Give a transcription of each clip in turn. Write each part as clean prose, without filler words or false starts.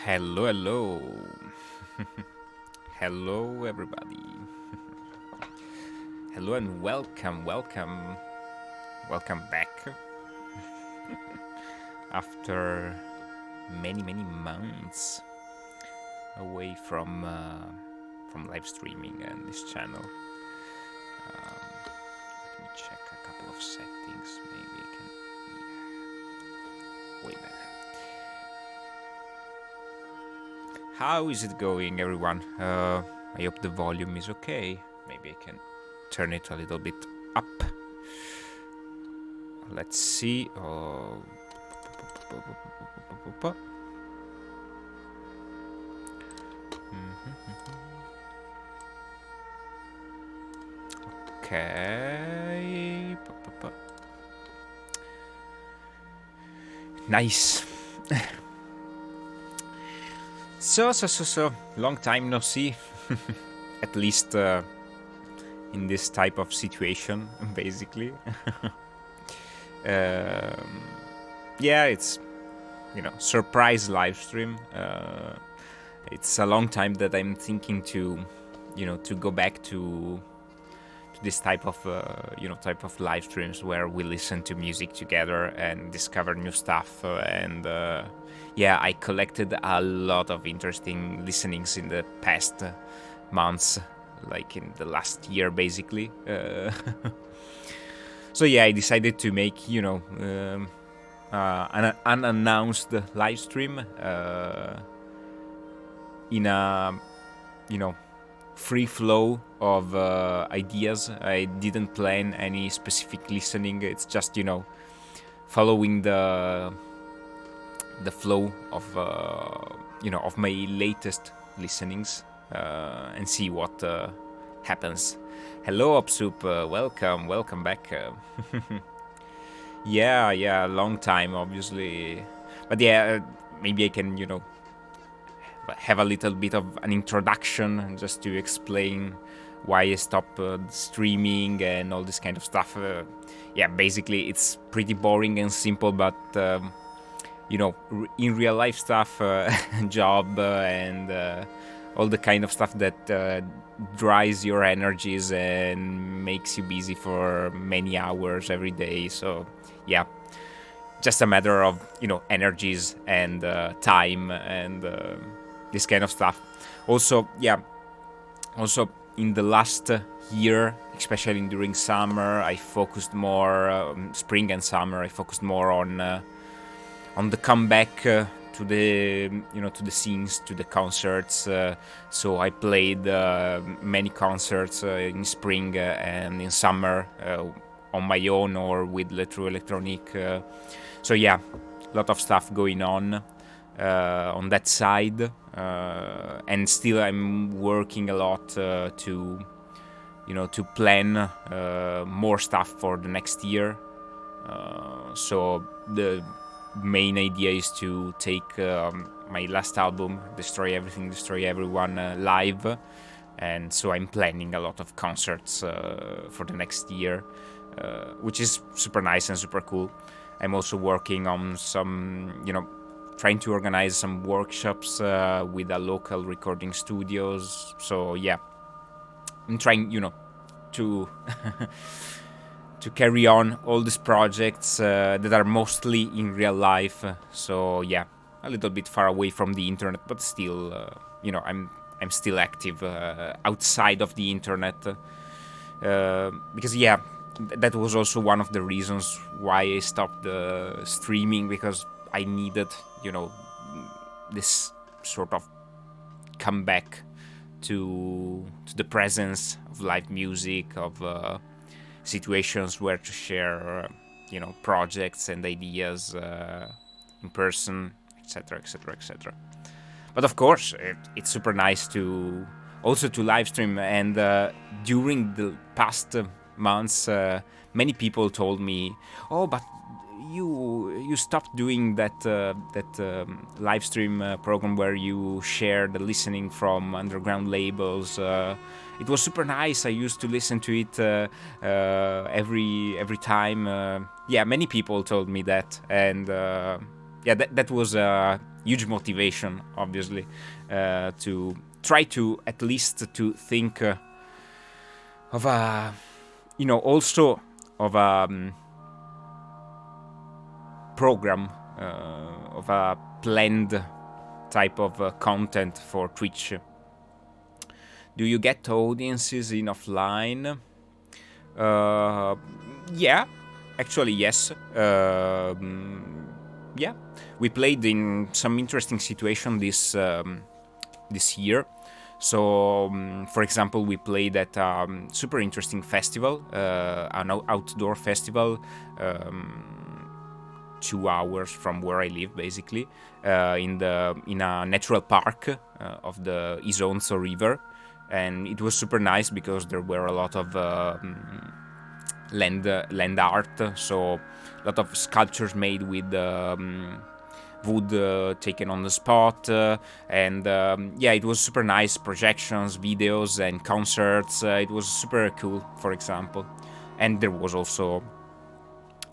Hello, hello. Hello, everybody. Hello and welcome back after many months away from live streaming and this channel. Let me check a couple of settings. Maybe I can. Yeah. Way better. How is it going, everyone? I hope the volume is okay. Maybe I can turn it a little bit up. Let's see. Okay. Nice. So, long time no see. At least in this type of situation, basically. Yeah, it's, surprise live stream. It's a long time that I'm thinking to go back to this type of live streams where we listen to music together and discover new stuff. Yeah, I collected a lot of interesting listenings in the past months, like in the last year, basically. So yeah, I decided to make an unannounced live stream in a free flow of ideas. I didn't plan any specific listening. It's just following the flow of of my latest listenings and see what happens. Hello, Opsup. Welcome back. Yeah, long time, obviously, but yeah, maybe I can have a little bit of an introduction just to explain why I stopped streaming and all this kind of stuff. Yeah, basically it's pretty boring and simple, but in real life stuff, job and all the kind of stuff that dries your energies and makes you busy for many hours every day. So yeah, just a matter of energies and time and this kind of stuff. Also, yeah, also in the last year, especially during summer, I focused more spring and summer. I focused more on the comeback to the to the scenes, to the concerts. So I played many concerts in spring and in summer on my own or with Letro Electronic. So yeah, a lot of stuff going on that side, and still I'm working a lot to to plan more stuff for the next year. So the main idea is to take my last album, Destroy Everything, Destroy Everyone, live, and so I'm planning a lot of concerts for the next year, which is super nice and super cool. I'm also working on some, trying to organize some workshops with a local recording studios. So yeah, I'm trying, to to carry on all these projects that are mostly in real life. So yeah, a little bit far away from the internet, but still, I'm still active outside of the internet because yeah, that was also one of the reasons why I stopped streaming, because I needed, this sort of comeback to the presence of live music, of situations where to share, projects and ideas in person, etc., etc., etc. But of course, it's super nice to also to live stream. And during the past months, many people told me, "Oh, but you stopped doing that live stream program where you share the listening from underground labels. It was super nice. I used to listen to it every time." Yeah, many people told me that, and yeah, that was a huge motivation, obviously, to try to at least to think of a, also of a program, of a planned type of content for Twitch. Do you get audiences in offline? Yeah, actually yes. Yeah, we played in some interesting situation this year. So, for example, we played at a super interesting festival, an outdoor festival, 2 hours from where I live, basically, in a natural park of the Isonzo River, and it was super nice because there were a lot of land art, so a lot of sculptures made with wood taken on the spot, and yeah, it was super nice. Projections, videos, and concerts. It was super cool, for example, and there was also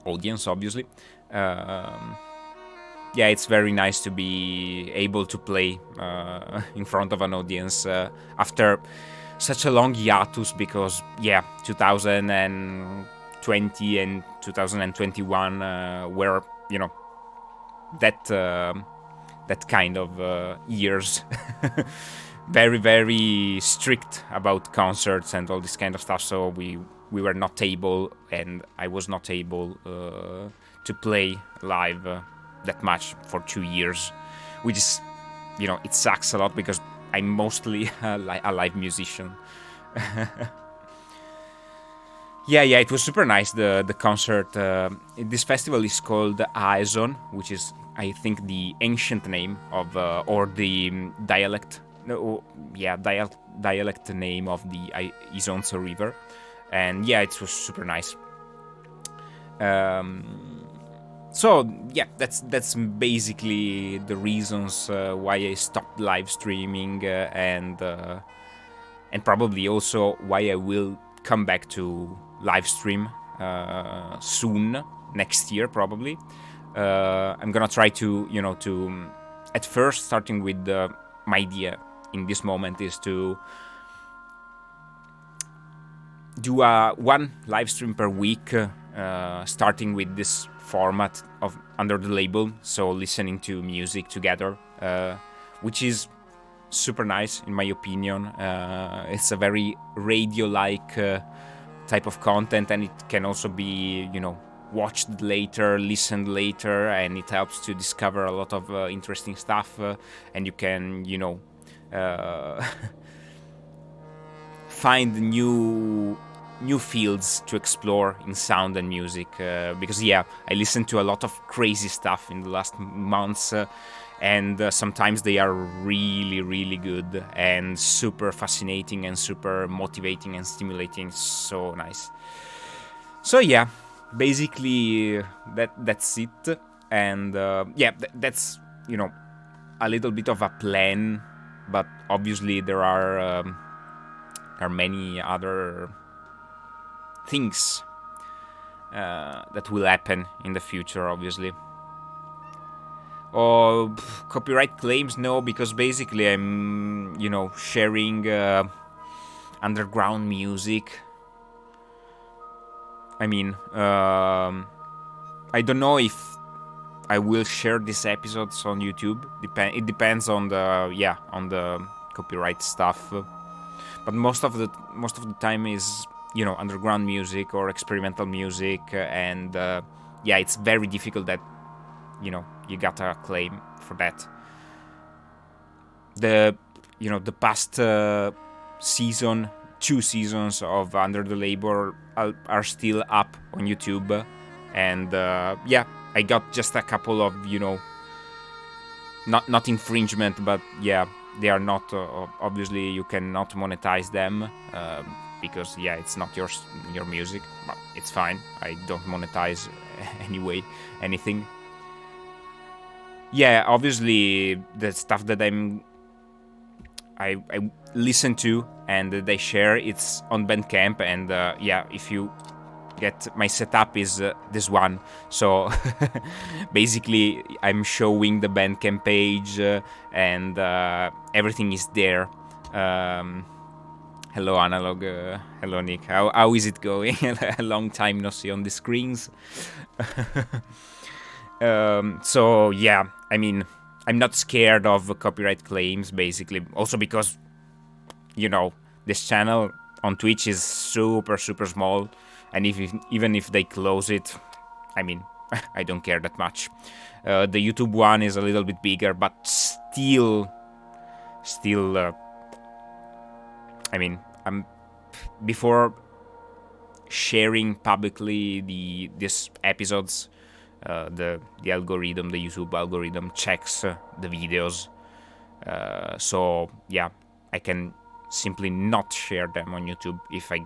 audience, obviously. Yeah, it's very nice to be able to play in front of an audience after such a long hiatus, because yeah, 2020 and 2021 were, that kind of years. Very, very strict about concerts and all this kind of stuff, so we were not able, and I was not able to play live that much for 2 years, which is, it sucks a lot because I'm mostly a live musician. Yeah, it was super nice, the concert. This festival is called Aeson, which is, I think, the ancient name of, or the dialect, no, yeah, dialect name of the Isonzo River. And yeah, it was super nice. So yeah, that's basically the reasons why I stopped live streaming, and probably also why I will come back to live stream soon, next year probably. I'm gonna try to, to at first starting with my idea in this moment is to do one live stream per week, starting with this format of under the label, so listening to music together, which is super nice in my opinion. It's a very radio-like type of content, and it can also be, watched later, listened later, and it helps to discover a lot of interesting stuff, and you can, find new fields to explore in sound and music, because I listened to a lot of crazy stuff in the last months, and sometimes they are really, really good and super fascinating and super motivating and stimulating. So nice. So basically that's it. And that's a little bit of a plan, but obviously there are many other things that will happen in the future, obviously. Or copyright claims, no, because basically I'm, sharing underground music. I mean, I don't know if I will share these episodes on YouTube. It depends on the copyright stuff. But most of the time is underground music or experimental music, and it's very difficult that you got a claim for that. The past two seasons of Under the Label are still up on YouTube, and I got just a couple of not infringement, but they are not obviously you cannot monetize them because it's not your music, but it's fine. I don't monetize anyway anything. Obviously the stuff that I listen to and they share, it's on Bandcamp, and if you get my setup is this one, so basically I'm showing the Bandcamp page and everything is there. Hello Analog, hello Nick, how is it going? A long time no see on the screens. So I mean, I'm not scared of copyright claims, basically, also because this channel on Twitch is super small, and even if they close it, I mean, I don't care that much. The YouTube one is a little bit bigger, but still I mean, before sharing publicly these episodes, the algorithm, the YouTube algorithm checks the videos, so I can simply not share them on YouTube if I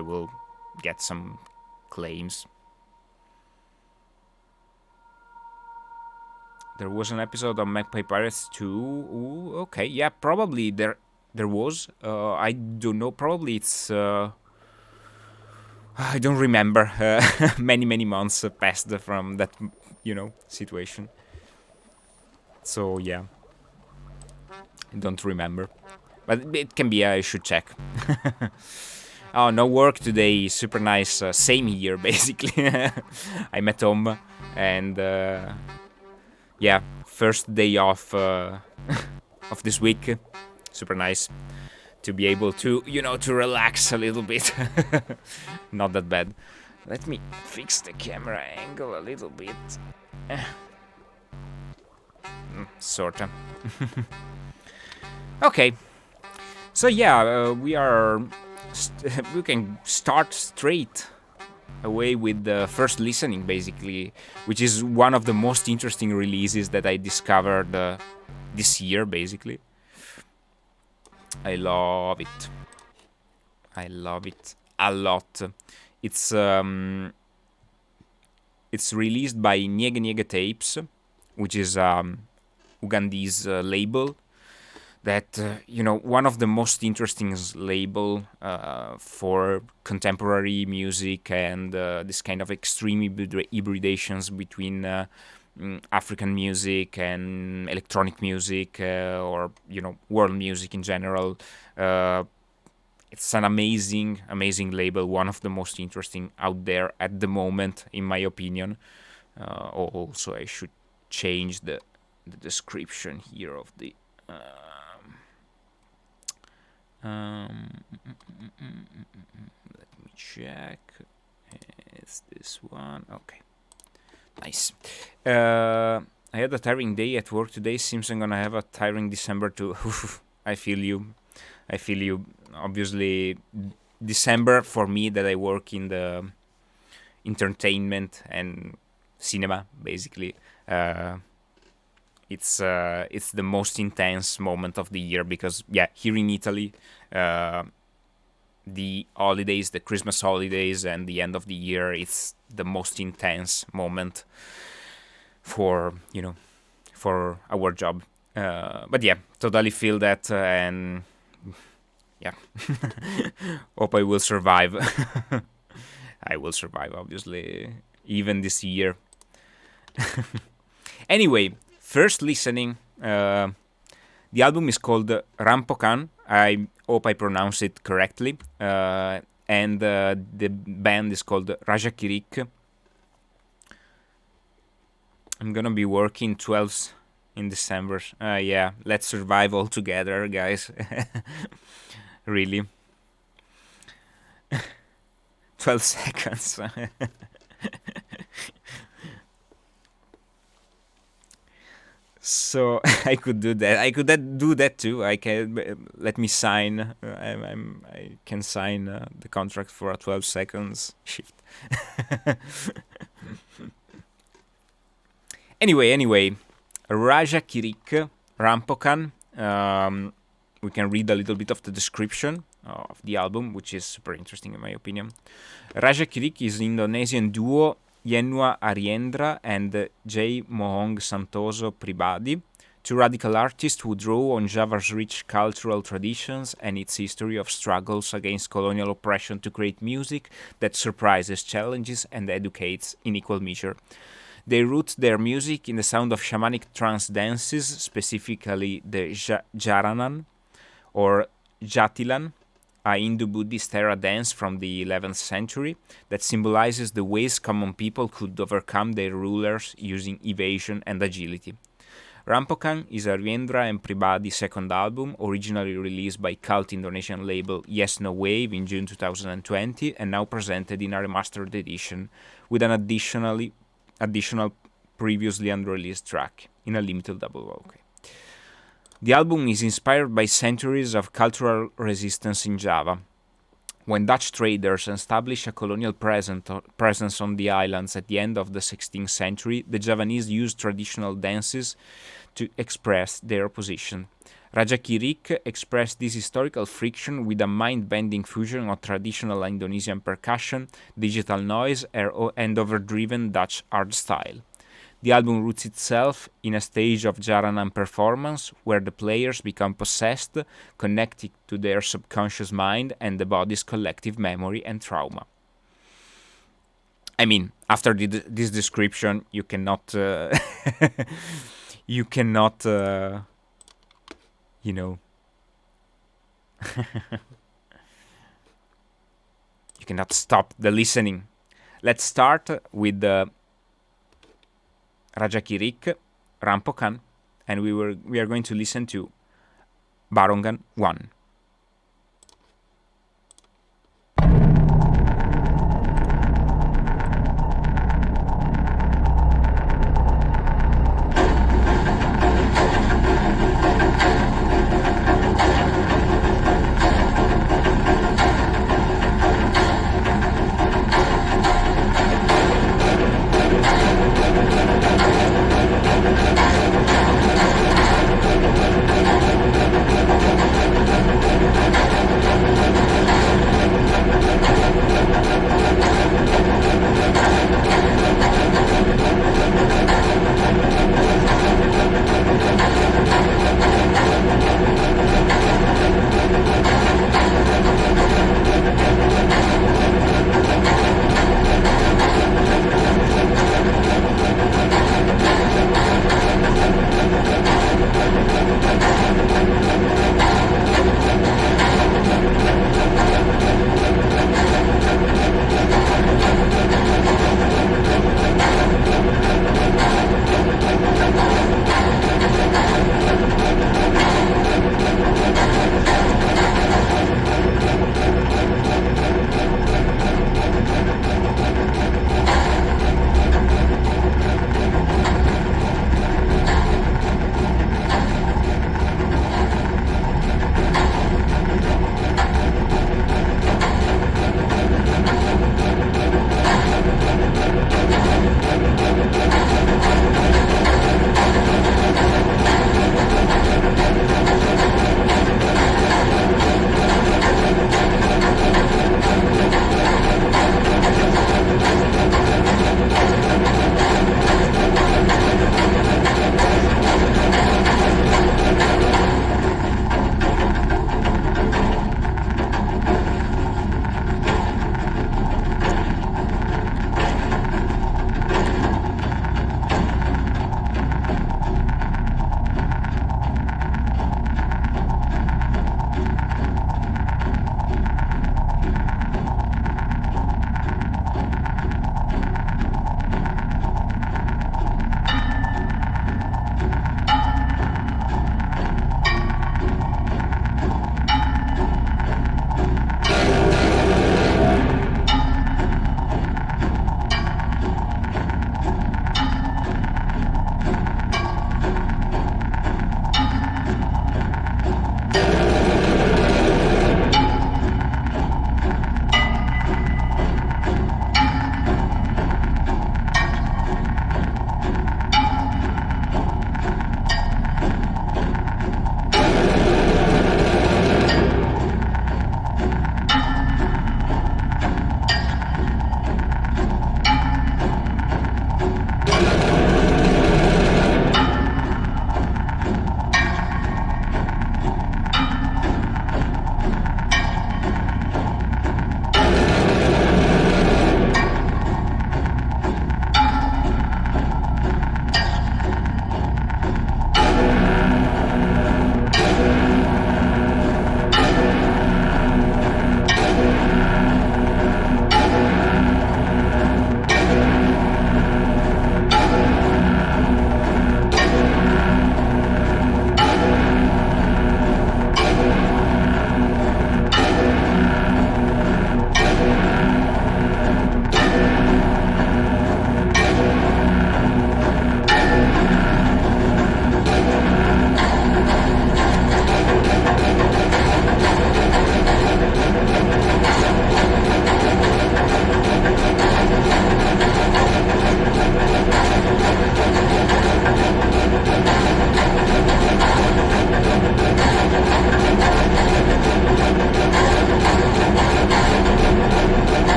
will get some claims. There was an episode of Magpie Pirates 2. Ooh, okay, probably there was. I don't know. Probably it's. I don't remember. Many months passed from that, situation. So I don't remember. But it can be. I should check. Oh, no work today. Super nice. Same here, basically. I'm at home, and first day off of this week. Super nice to be able to, to relax a little bit. Not that bad. Let me fix the camera angle a little bit. Sorta. Okay. So we can start straight away with the first listening, basically, which is one of the most interesting releases that I discovered this year, basically. I love it a lot. It's released by Niege Niege Tapes, which is Ugandese label that one of the most interesting label for contemporary music and this kind of extreme hybridations between African music and electronic music, or world music in general. It's an amazing label, one of the most interesting out there at the moment, in my opinion. Also, I should change the description here of the let me check. It's this one. Okay, nice. I had a tiring day at work today. Seems I'm gonna have a tiring December too. I feel you. Obviously, December for me, that I work in the entertainment and cinema, basically. It's the most intense moment of the year, because here in Italy, the holidays, the Christmas holidays, and the end of the year, it's the most intense moment for our job. But totally feel that, and hope I will survive. I will survive, obviously, even this year. Anyway, first listening, the album is called Rampokan. I hope I pronounce it correctly. And the band is called Raja Kirik. I'm gonna be working 12 in December. Let's survive all together, guys. Really. 12 seconds. So I could do that. I could do that too. I can let me sign. I can sign the contract for a 12 seconds shift. Anyway, Raja Kirik, Rampokan. We can read a little bit of the description of the album, which is super interesting in my opinion. Raja Kirik is an Indonesian duo, Yenwa Ariendra and J. Mohong Santoso Pribadi, two radical artists who draw on Java's rich cultural traditions and its history of struggles against colonial oppression to create music that surprises, challenges, and educates in equal measure. They root their music in the sound of shamanic trance dances, specifically the Jaranan or Jatilan, a Hindu-Buddhist era dance from the 11th century that symbolizes the ways common people could overcome their rulers using evasion and agility. Rampokan is Ariendra and Pribadi's second album, originally released by cult Indonesian label Yes No Wave in June 2020, and now presented in a remastered edition with an additional previously unreleased track in a limited double. Okay. The album is inspired by centuries of cultural resistance in Java. When Dutch traders established a colonial presence on the islands at the end of the 16th century, the Javanese used traditional dances to express their opposition. Raja Kirik expressed this historical friction with a mind-bending fusion of traditional Indonesian percussion, digital noise, and overdriven Dutch art style. The album roots itself in a stage of Jaranan performance where the players become possessed, connected to their subconscious mind and the body's collective memory and trauma. I mean, after this description, you cannot... you cannot... you cannot stop the listening. Let's start with the Raja Kirik, Rampokan, and we are going to listen to Barongan 1.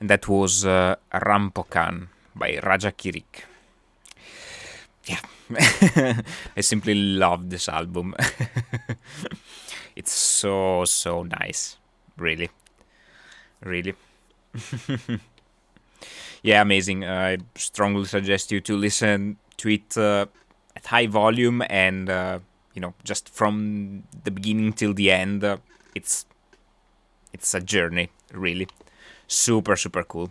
and that was Rampokan by Raja Kirik. Yeah, I simply love this album. It's so nice, really. Yeah, amazing. I strongly suggest you to listen to it at high volume and just from the beginning till the end. It's a journey, really. Super cool.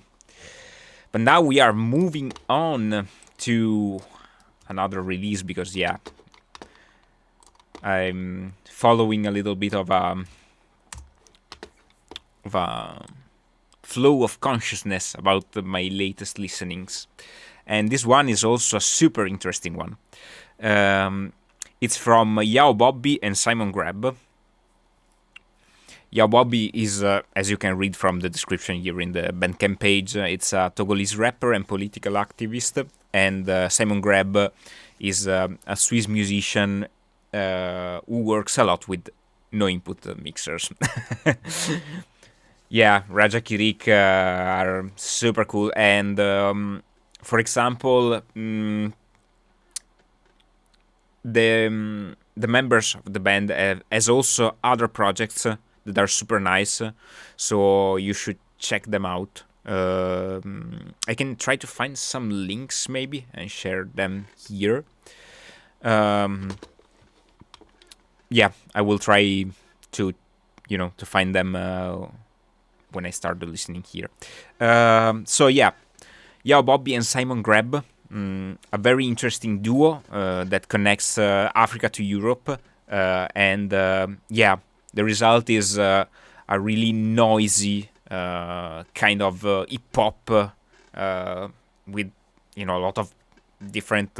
But now we are moving on to another release because I'm following a little bit of a flow of consciousness about my latest listenings, and this one is also a super interesting one. It's from Yao Bobby and Simon Greb. Yao Bobby is, as you can read from the description here in the Bandcamp page, it's a Togolese rapper and political activist, and Simon Greb is a Swiss musician who works a lot with no-input mixers. Yeah, Raja Kirik are super cool, and for example, the members of the band has also other projects that are super nice, so you should check them out. I can try to find some links maybe and share them here. Yeah, I will try to find them when I start listening here. So yeah, Yao Bobby and Simon Greb, a very interesting duo that connects Africa to Europe, and the result is a really noisy kind of hip-hop with a lot of different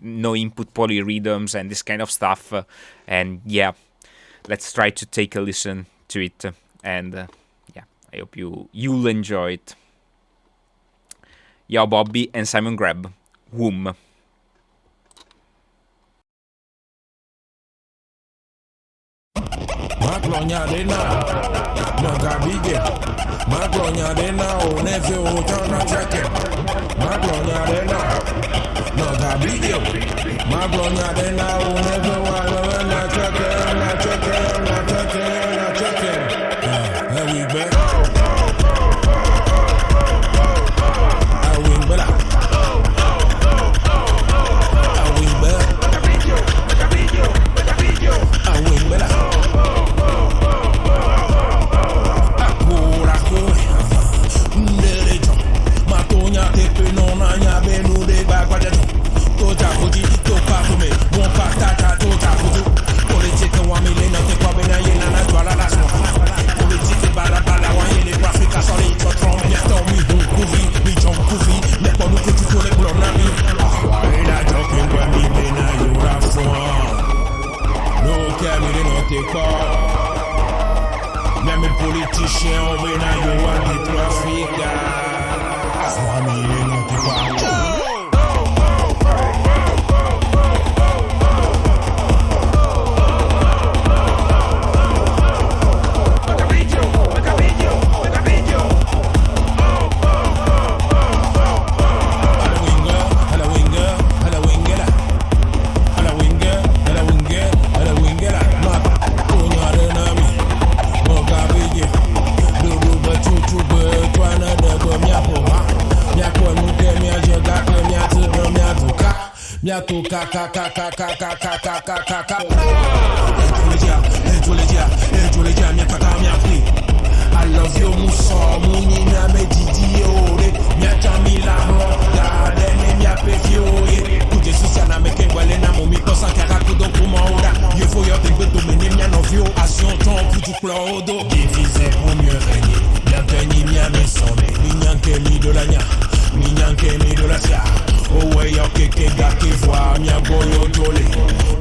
no-input polyrhythms and this kind of stuff. And yeah, let's try to take a listen to it. And I hope you'll enjoy it. Yao Bobby and Simon Greb, Womb. Maglonya dena, magabige. Maglonya dena, o nefe o tana cheke. Maglonya dena, magabige. Maglonya dena, o nefe wa na cheke. Here we back. I win better. I win better. I win better. Même les politiciens ont bien à des trafics. I love you, Musa, Munina, Medidi, Ore, Miatamila, Garden, Miapefio, Kude Susana, Mekewalena, Momi, Kosa, Karakudo, Kumaoda, you for your thing, but to Minia Novio, as your tongue, Putu Clodo, divisé pour mieux régner, Mianteni, Miamesone, Minyankemi de la Nia, Minyankemi de la Sia. Oh ouais, y'a quelqu'un qui voit, mia boyo tolé,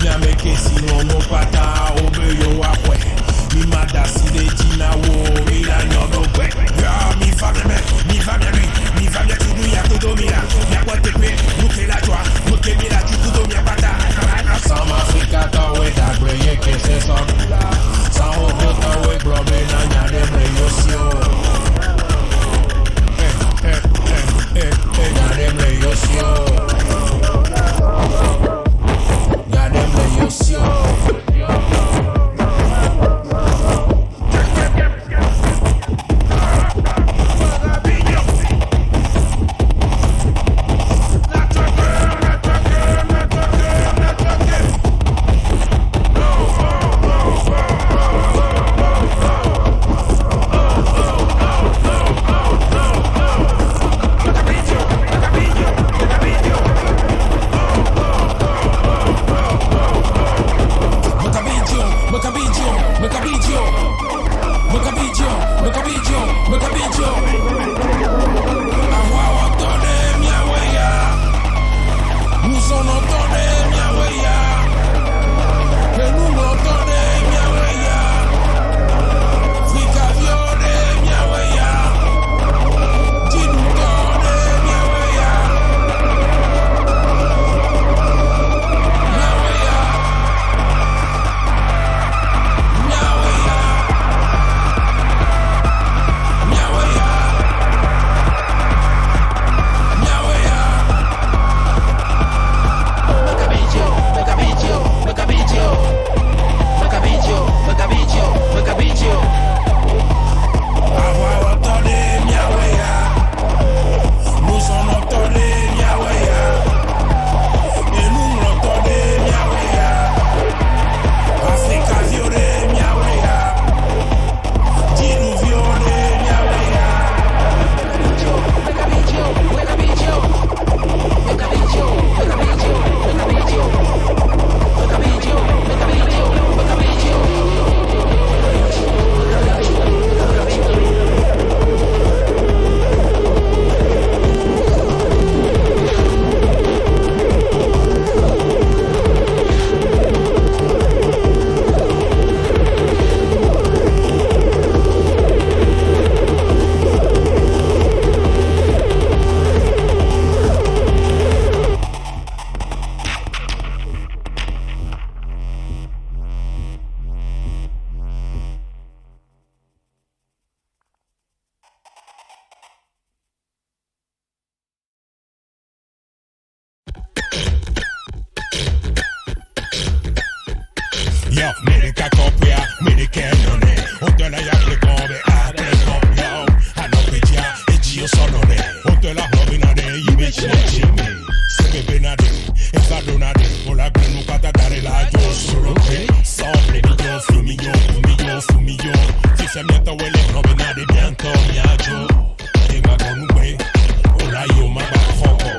mia meke sinon mon pata, obeyo après. Mi mada si de tina wo, mi la nyodo kwe. Ya mi va bien, mi va bien lui, mi va bien tout ya tout mira. Mia kwa te kwe, nuke la joie, nuke mi la tu tout mia pata. Sam Africa ta we da greye que c'est ça. Sam Africa ta we globe na nya de breyosio. Yo, medica copia, medica none. Ote la ya plecombe, ate copia. Anopetia, ejio sonore. Ote la robinade, yibe chime. Sebe nade, evado nade. Ola grinu kata dare la jo soroke. Sombre millo, fumillo. Fise mienta wele robinade bianco miajo. Ema konwe, ola yo mabafoko.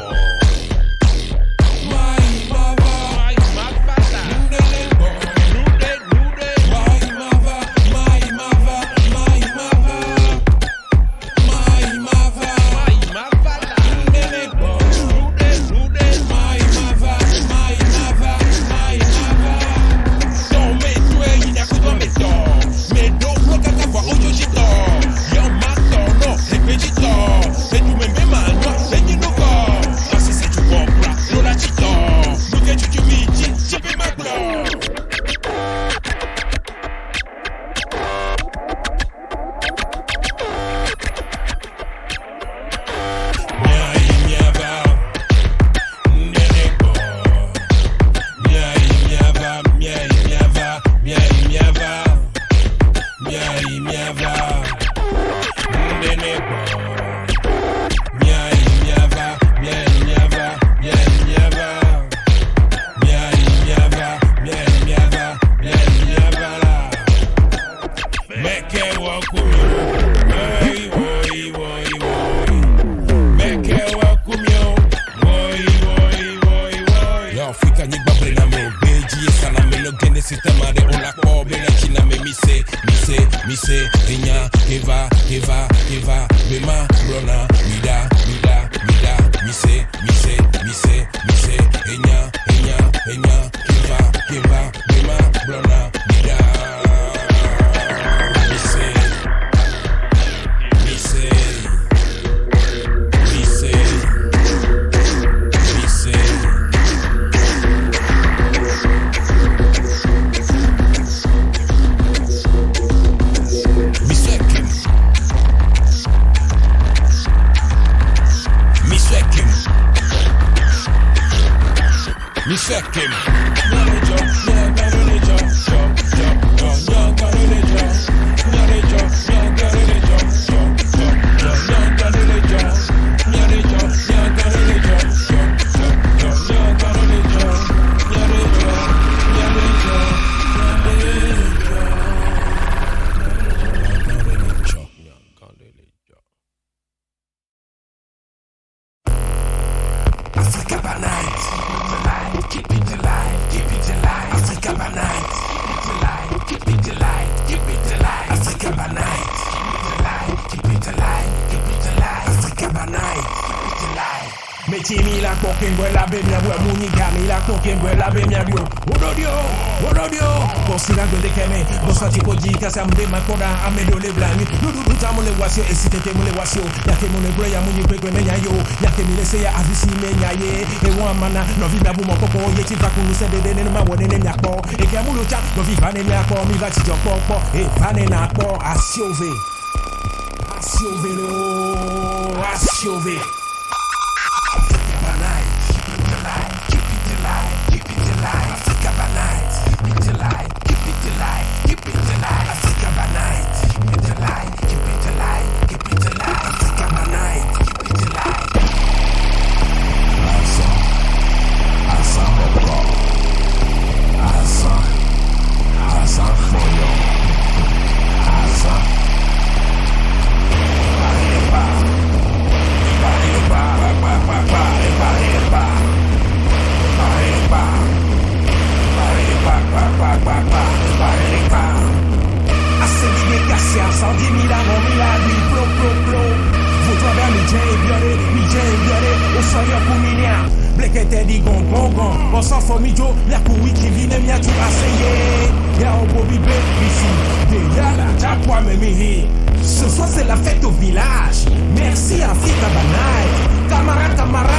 Ce soir c'est la fête au village. Merci Africa Banai. Camarade,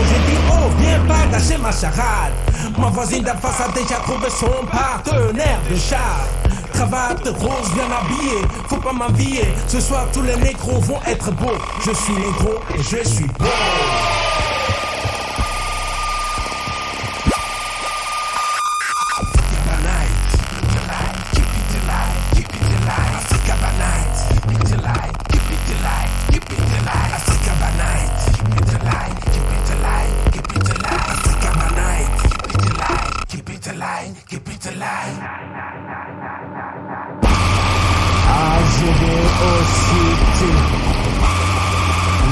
j'ai dit oh viens pas gâcher ma charade. Ma voisine d'en face a déjà trouvé son partenaire de char. Cravate rose bien habillée, faut pas m'envier. Ce soir tous les négros vont être beaux. Je suis négro et je suis beau. City.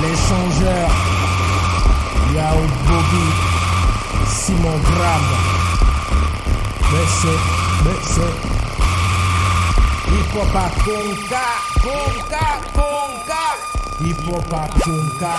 L'échangeur. Yao Bobby. Simon Grab. Bessé. Hip hop à Conca. Hip hop à Conca.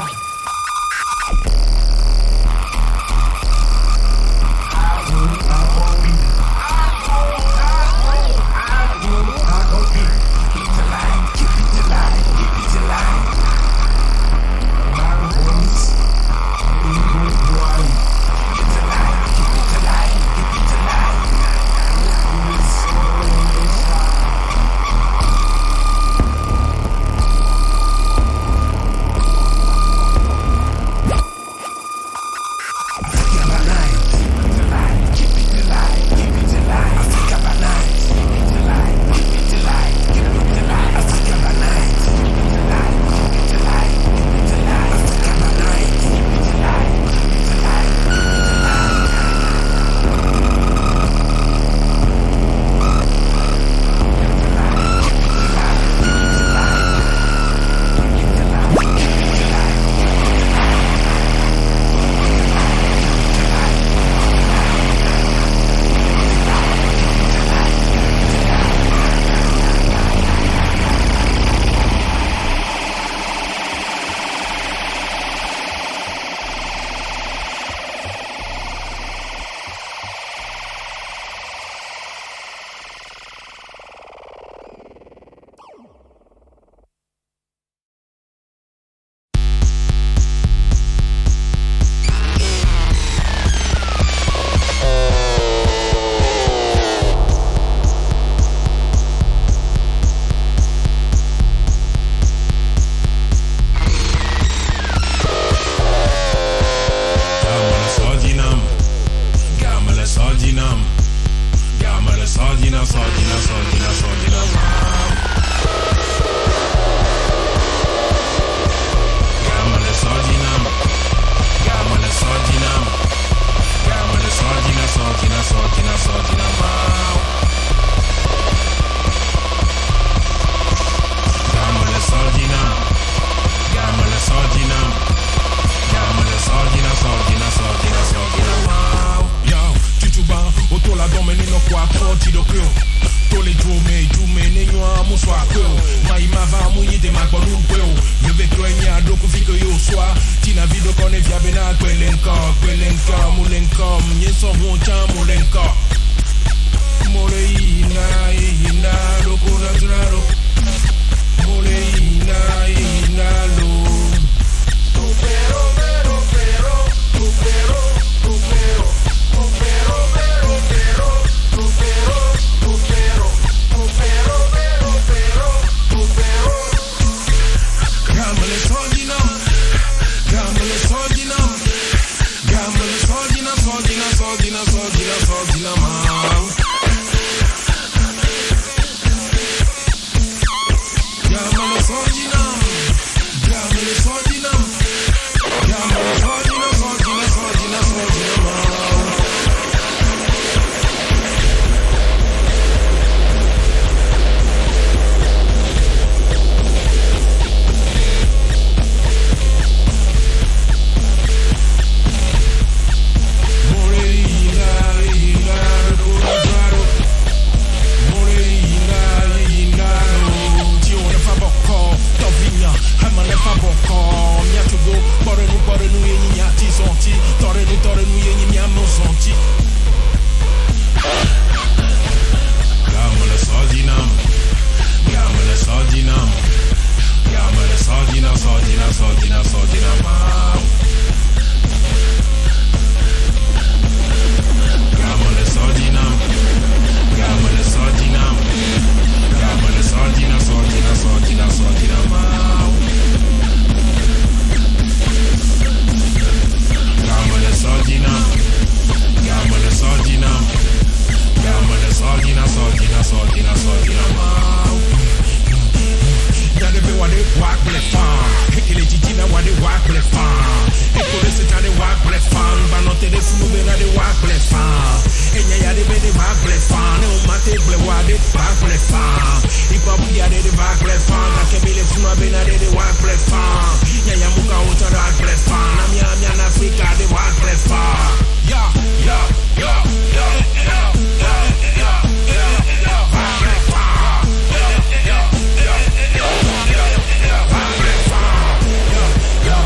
buya de vaak blef fan. Na kebele fuma bena de waak blef fan. Nyanya muka uta raak blef fan. Namya na Afrika de waak blef fan. Ja, ja, ja, ja, ja, ja, ja, ja, ja, waak blef fan. Ja, ja, ja, ja, ja, ja, waak blef fan. Ja, ja, ja,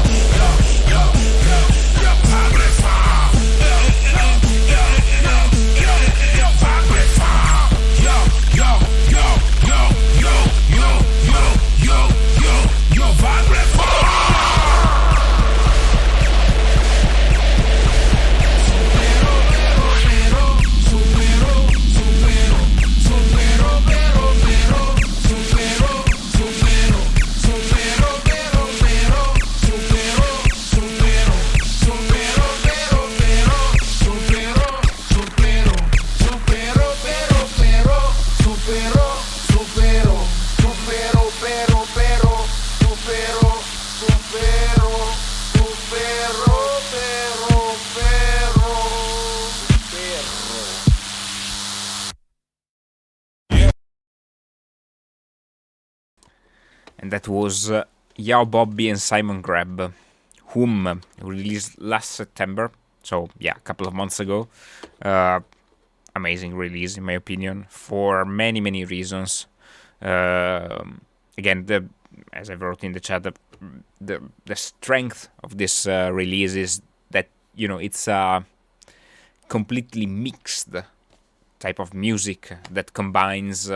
ja, ja, ja, waak blef fan. Ja, ja, ja, ja, ja, ja, waak blef fan. Yo, yo, yo, yo, yo, yo, yo, yo, yo, yo, waak blef fan. And that was Yao Bobby and Simon Grab, whom released last September. So yeah, a couple of months ago. Amazing release, in my opinion, for many reasons. Again, as I wrote in the chat, the strength of this release is that it's a completely mixed type of music that combines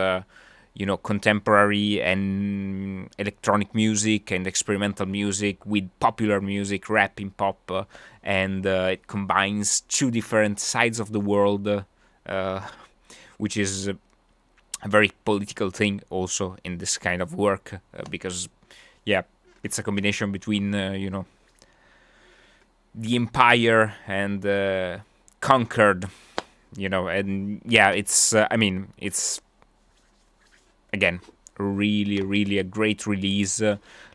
contemporary and electronic music and experimental music with popular music, rap and pop, and it combines two different sides of the world, which is a very political thing also in this kind of work, because it's a combination between the empire and conquered, and it's it's again really a great release.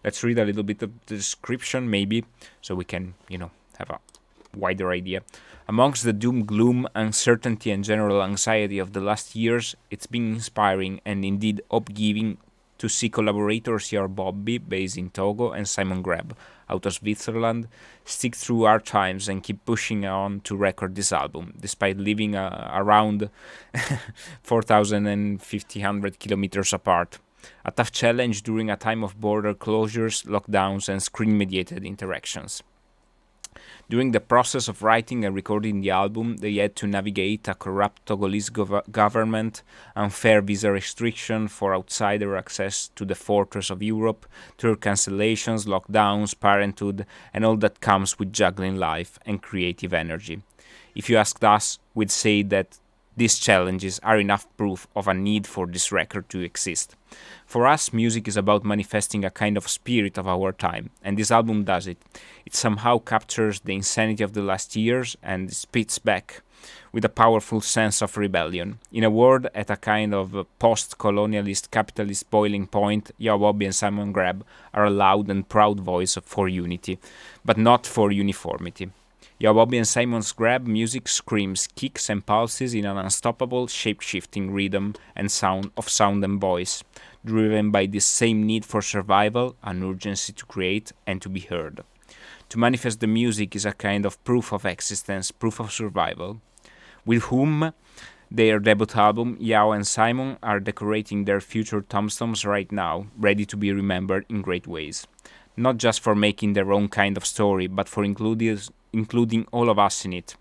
Let's read a little bit of the description maybe, so we can have a wider idea. Amongst the doom, gloom, uncertainty and general anxiety of the last years, it's been inspiring and indeed hope-giving to see collaborators Yao Bobby, based in Togo, and Simon Grab, out of Switzerland, stick through hard times and keep pushing on to record this album, despite living around 4,500 kilometers apart. A tough challenge during a time of border closures, lockdowns, and screen-mediated interactions. During the process of writing and recording the album, they had to navigate a corrupt Togolese government, unfair visa restriction for outsider access to the fortress of Europe, tour cancellations, lockdowns, parenthood, and all that comes with juggling life and creative energy. If you asked us, we'd say that these challenges are enough proof of a need for this record to exist. For us, music is about manifesting a kind of spirit of our time, and this album does it. It somehow captures the insanity of the last years and spits back with a powerful sense of rebellion. In a word, at a kind of post-colonialist capitalist boiling point, Yao Bobby and Simon Grab are a loud and proud voice for unity, but not for uniformity. Yao Bobby and Simon's Grab music screams, kicks and pulses in an unstoppable, shape-shifting rhythm and sound and voice, driven by this same need for survival, an urgency to create and to be heard. To manifest the music is a kind of proof of existence, proof of survival. With whom their debut album, Yao and Simon, are decorating their future tombstones right now, ready to be remembered in great ways. Not just for making their own kind of story, but for including all of us in it.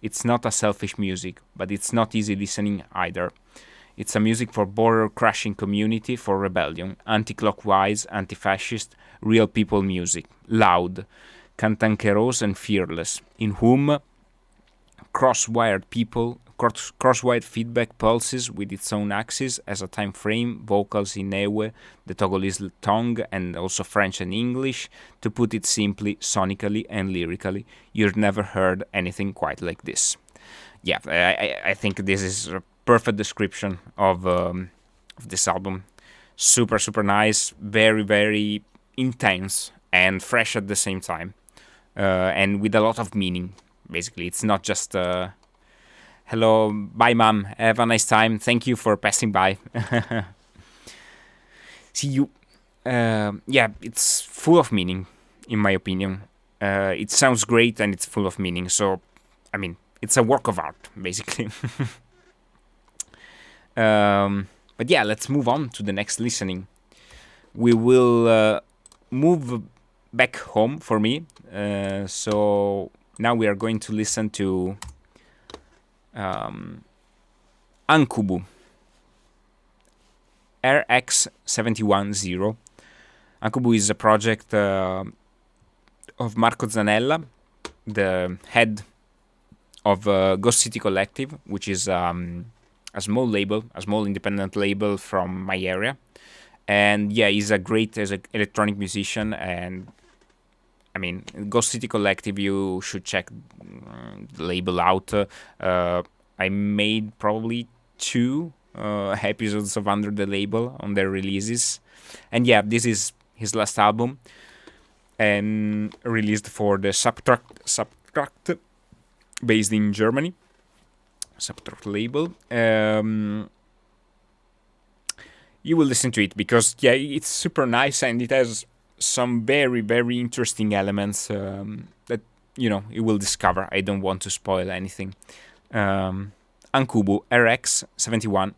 It's not a selfish music, but it's not easy listening either. It's a music for border-crashing community, for rebellion, anti-clockwise, anti-fascist, real people music, loud, cantankerous and fearless, in whom cross-wired feedback pulses with its own axis as a time frame, vocals in Ewe, the Togolese tongue, and also French and English. To put it simply, sonically and lyrically, you've never heard anything quite like this. Yeah, I think this is a perfect description of this album. Super nice, very intense and fresh at the same time, and with a lot of meaning. Basically, it's not just hello, bye mom, have a nice time, thank you for passing by. See you. Yeah, it's full of meaning, in my opinion. It sounds great and it's full of meaning. So, I mean, it's a work of art, basically. But yeah, let's move on to the next listening. We will move back home for me. So now we are going to listen to Ankubu RX710. Ankubu is a project of Marco Zanella, the head of Ghost City Collective, which is a small label, a small independent label from my area. And yeah, he's a great electronic musician. And I mean, Ghost City Collective, you should check the label out. I made probably 2 episodes of Under the Label on their releases. And yeah, this is his last album, and released for the Subtract based in Germany. Subtract label. You will listen to it because yeah, it's super nice and it has some very, very interesting elements that you will discover. I don't want to spoil anything. Ankubu RX710.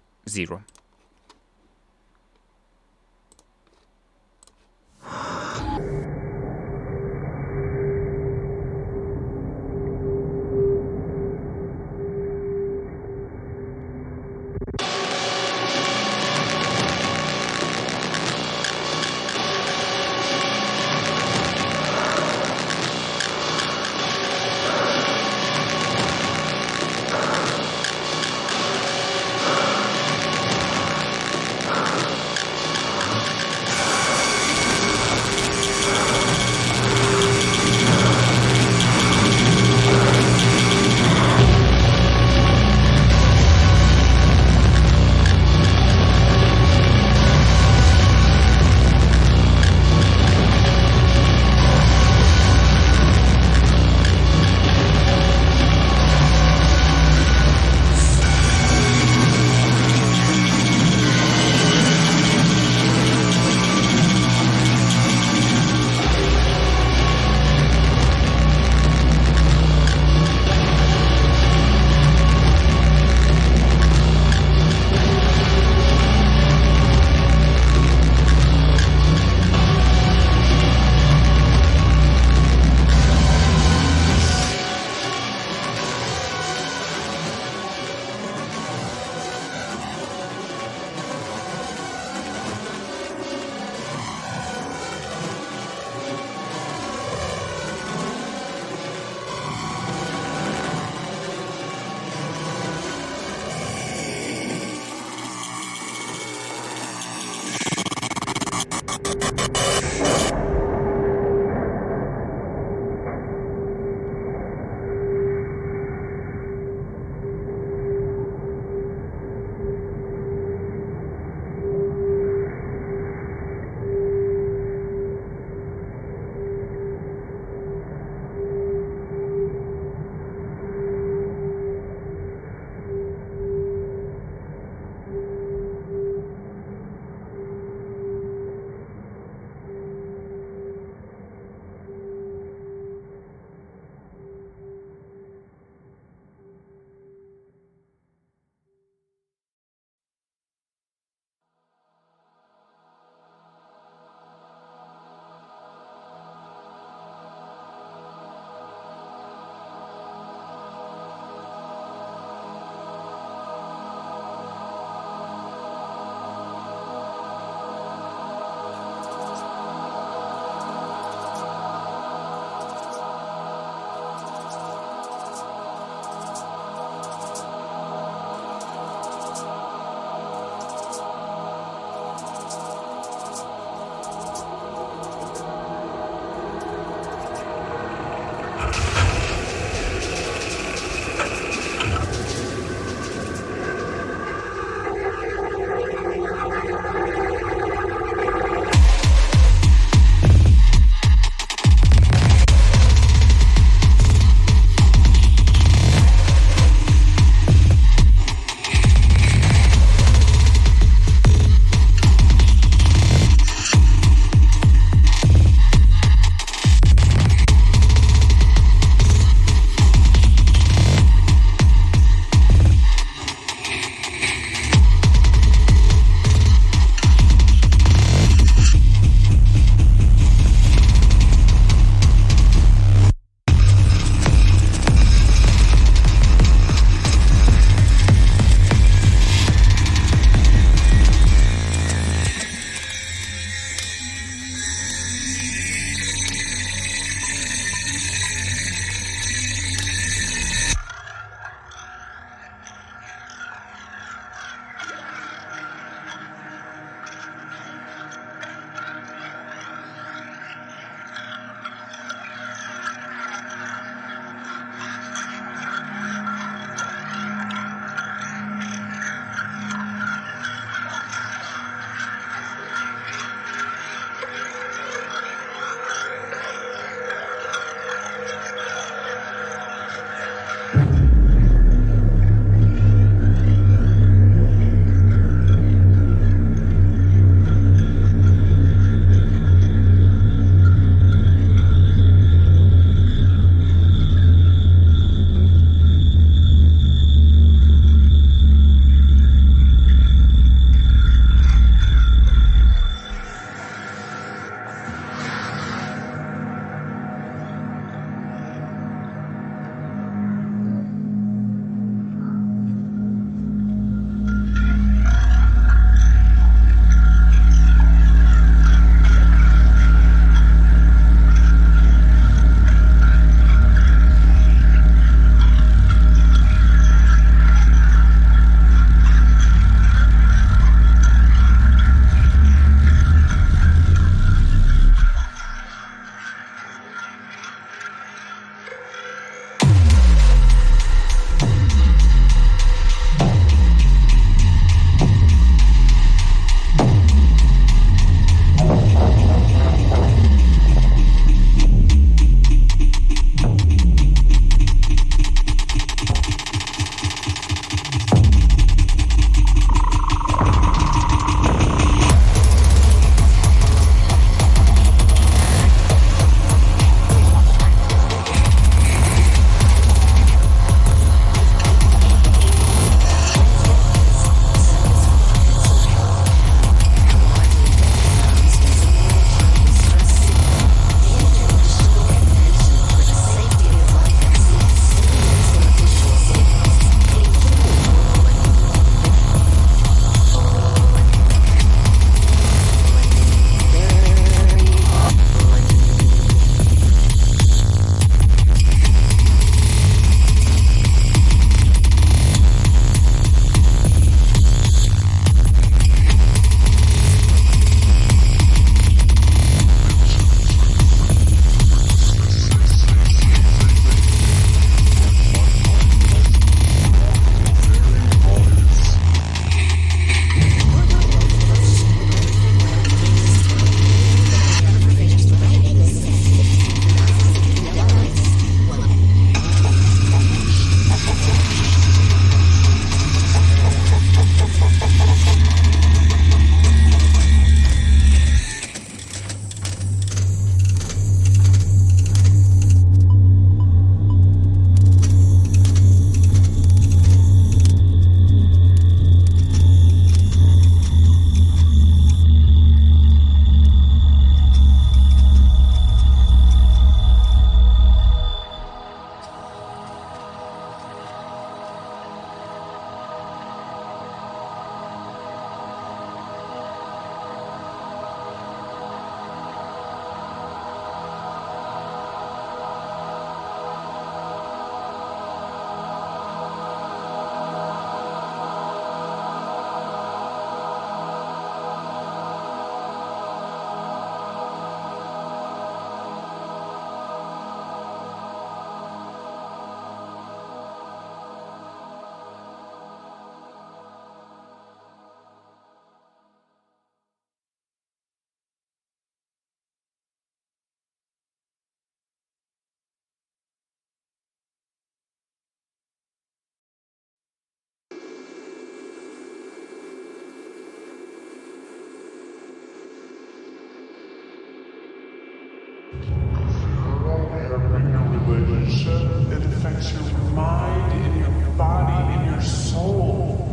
affects your mind and your body and your soul.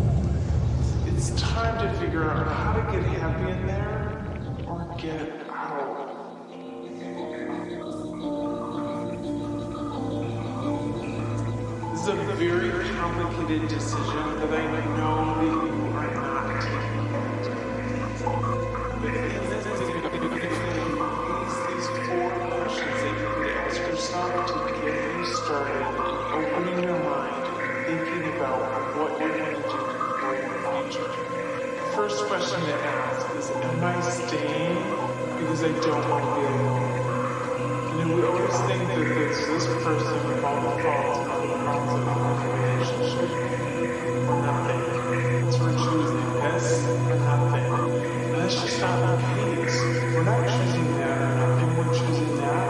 It's time to figure out how to get happy in there or get out. This is a very complicated decision that I know that you are not taking. But in this video, these 4 questions that you could ask yourself to get you started opening your mind, thinking about what you're going to do for your future. First question to ask is, am I staying because I don't want to be alone? You know, we always think that it's this person with all the faults and all the problems of our relationship, or nothing. It's we're choosing this or nothing. And that's just not the case. We're not choosing that or nothing. We're choosing that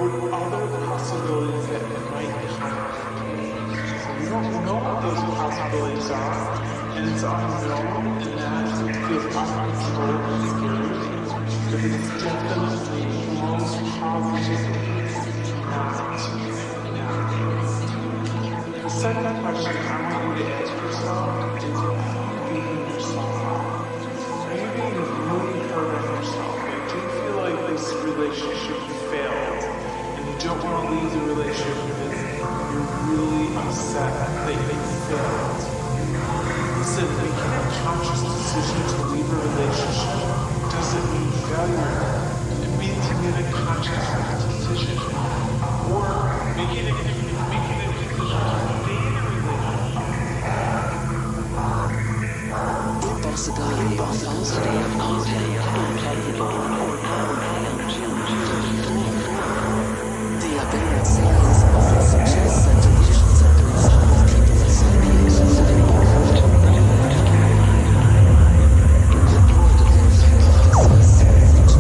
with other possibilities that might come. So we don't know what those possibilities are, and it's unknown, and that feels uncomfortable and scary. But it's definitely the most positive not now. The second question I want you to ask yourself is, are you beating yourself up? Are you being really hard on yourself? Like, do you feel like this relationship failed and you don't want to leave the relationship because you're really upset that you failed? Listen, making a conscious decision to leave a relationship doesn't mean failure. It means you made a conscious decision. Or making a decision to stay in a relationship. The possibility of velocity of content unpluggable or power The aberrant science often suggests that delusions are the result of people's ideas of the important. The point of their hypothesis,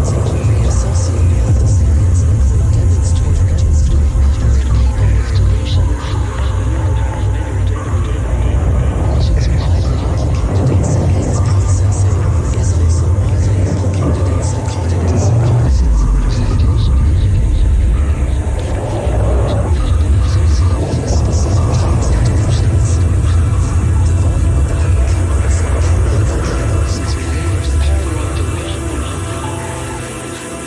delusions are associated with the science they demonstrated. People with delusions widely implicated in science processing is also widely implicated in psychotic disorders. Associated with specific types of delusions. The volume of the hippocampus included by diagnoses related to paranoid delusion. In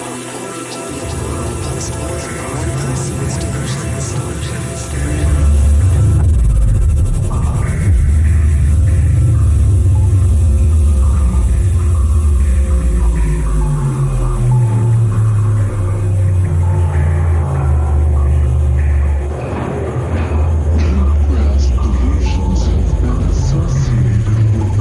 order to be doing a post-mortem on one person's delusions. Grasp delusions have been associated with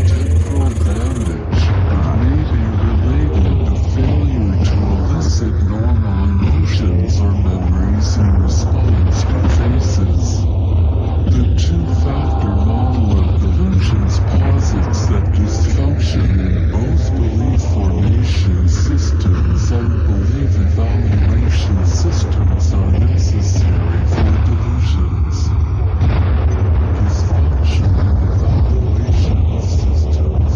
temporotemporal damage and may be related to failure to elicit normal emotions or memories in response to faces. The two-factor model of delusions posits that dysfunction in both belief formation systems and belief evaluation systems are necessary for delusions. Dysfunction in evaluation systems.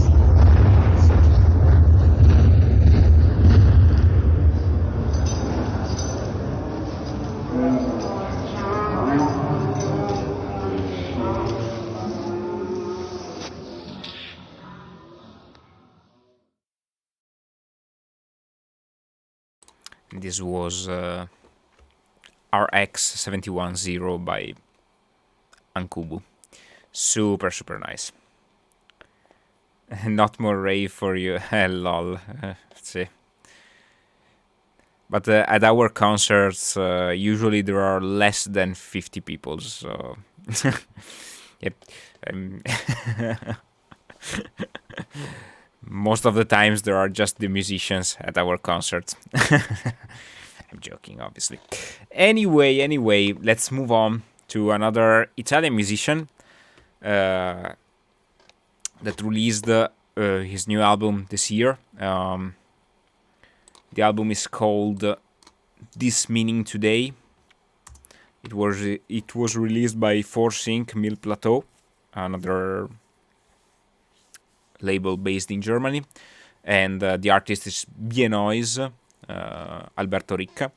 This was RX710 by Ankubu. Super, super nice. Not more rave for you. Lol. See. But at our concerts, usually there are less than 50 people, so... Yep. Most of the times there are just the musicians at our concerts. I'm joking, obviously. Anyway, let's move on to another Italian musician that released his new album this year. The album is called This Meaning Today. It was released by Force Inc. Mille Plateau, another label based in Germany, and the artist is Bienoise, Alberto Ricca,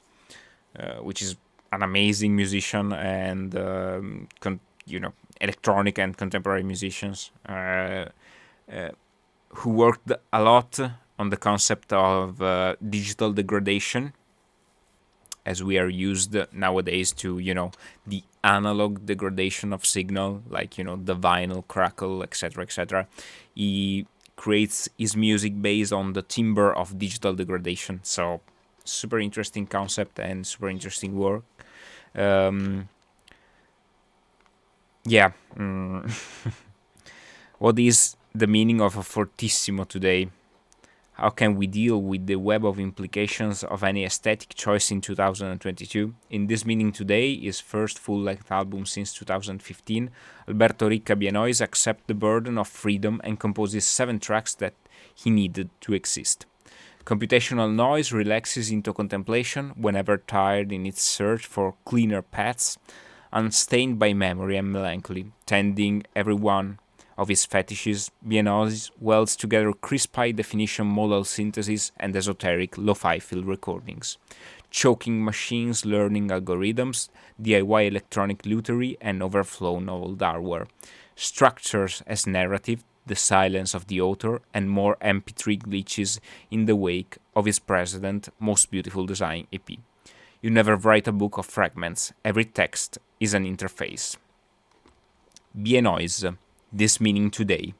which is an amazing musician and electronic and contemporary musicians who worked a lot on the concept of digital degradation, as we are used nowadays to, the analog degradation of signal, like, the vinyl crackle, etc., etc. He creates his music based on the timbre of digital degradation. So, super interesting concept and super interesting work. What is the meaning of a fortissimo today? How can we deal with the web of implications of any aesthetic choice in 2022? In this meaning today, his first full-length album since 2015, Alberto Ricca Bienois accepts the burden of freedom and composes 7 tracks that he needed to exist. Computational noise relaxes into contemplation whenever tired in its search for cleaner paths, unstained by memory and melancholy, tending every one of his fetishes. Bienois welds together crisp high-definition modal synthesis and esoteric lo-fi field recordings, choking machines, learning algorithms, DIY electronic lutherie, and overflow novel hardware, structures as narrative, the silence of the author, and more MP3 glitches in the wake of his President Most Beautiful Design EP. You never write a book of fragments, every text is an interface. Bienois, this meaning today.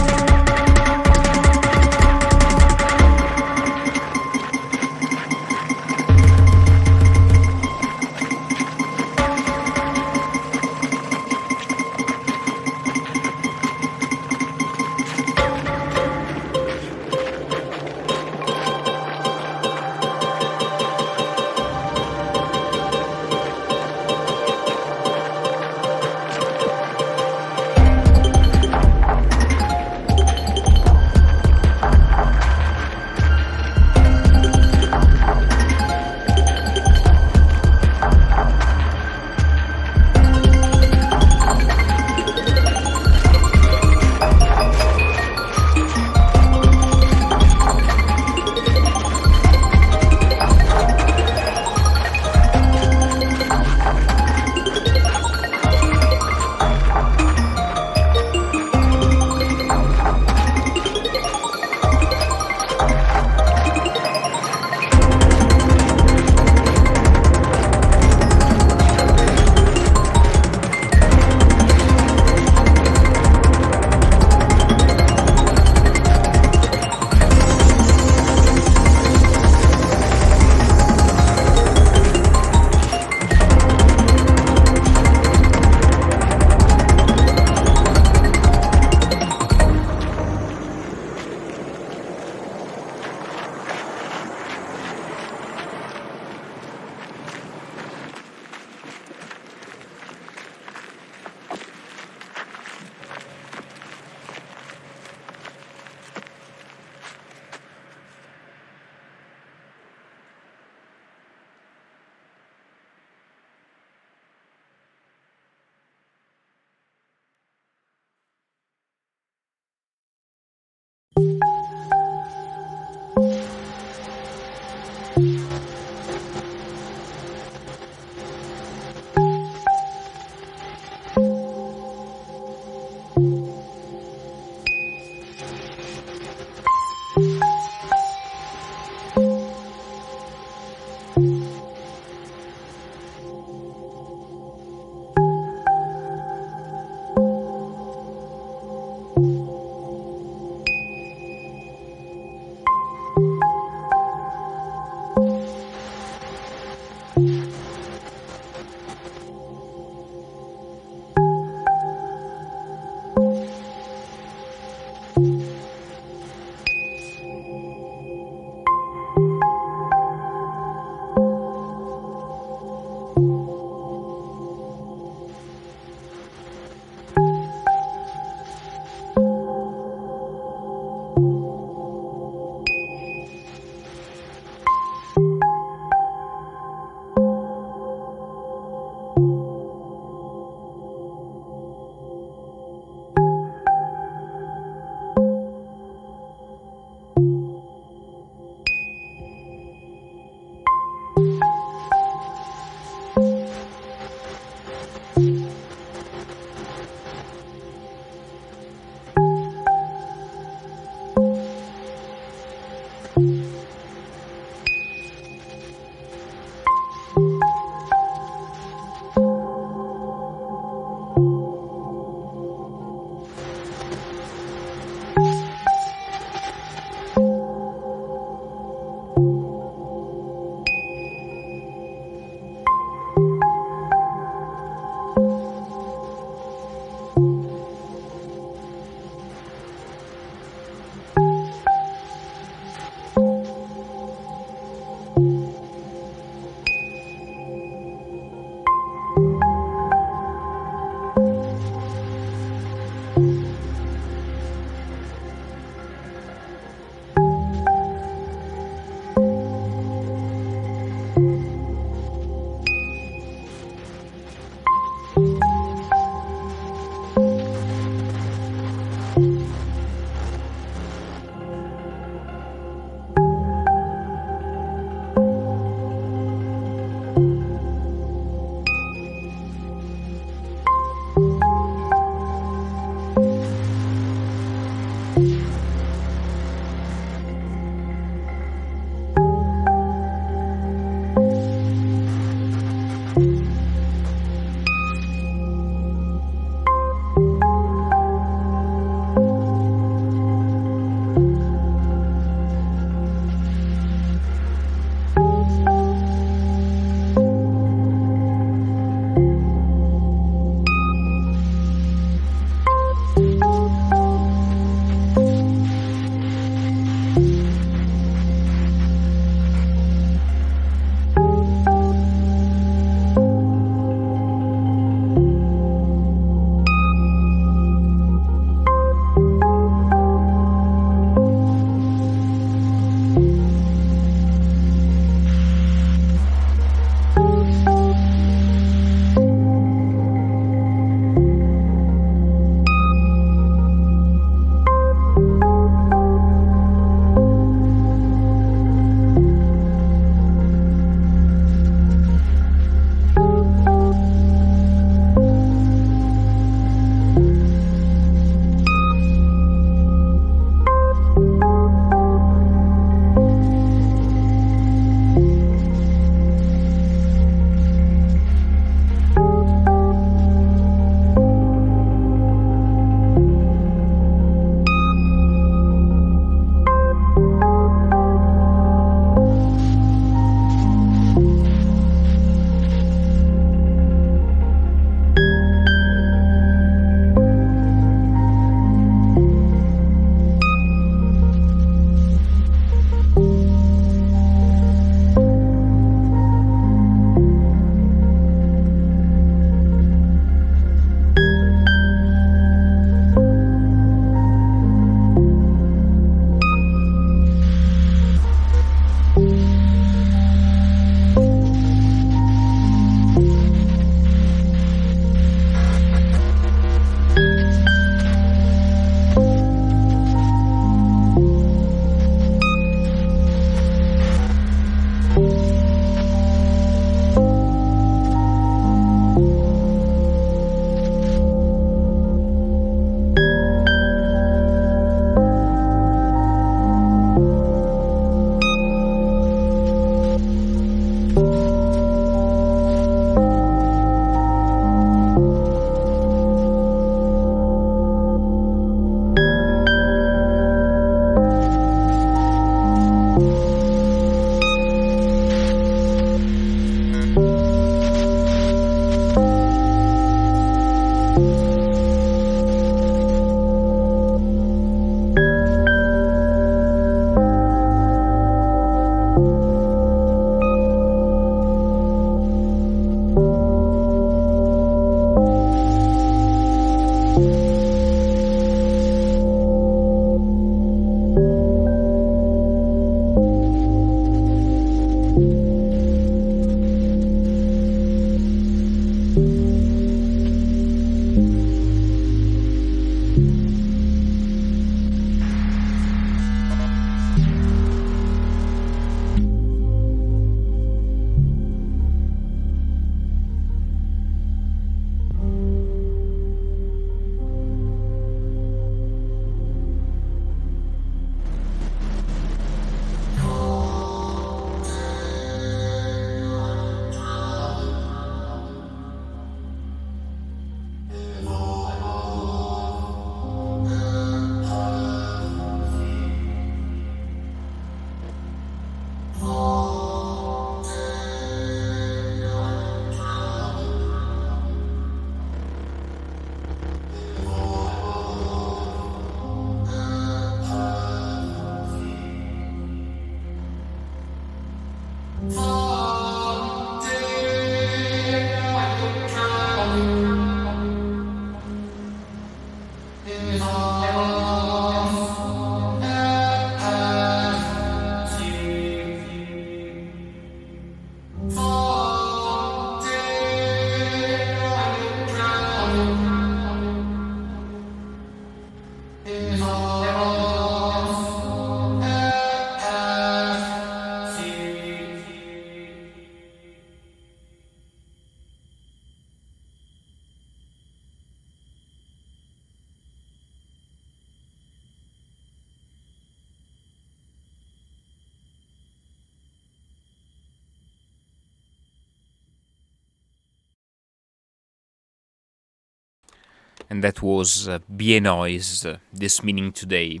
And that was Bienoise, This Meaning Today.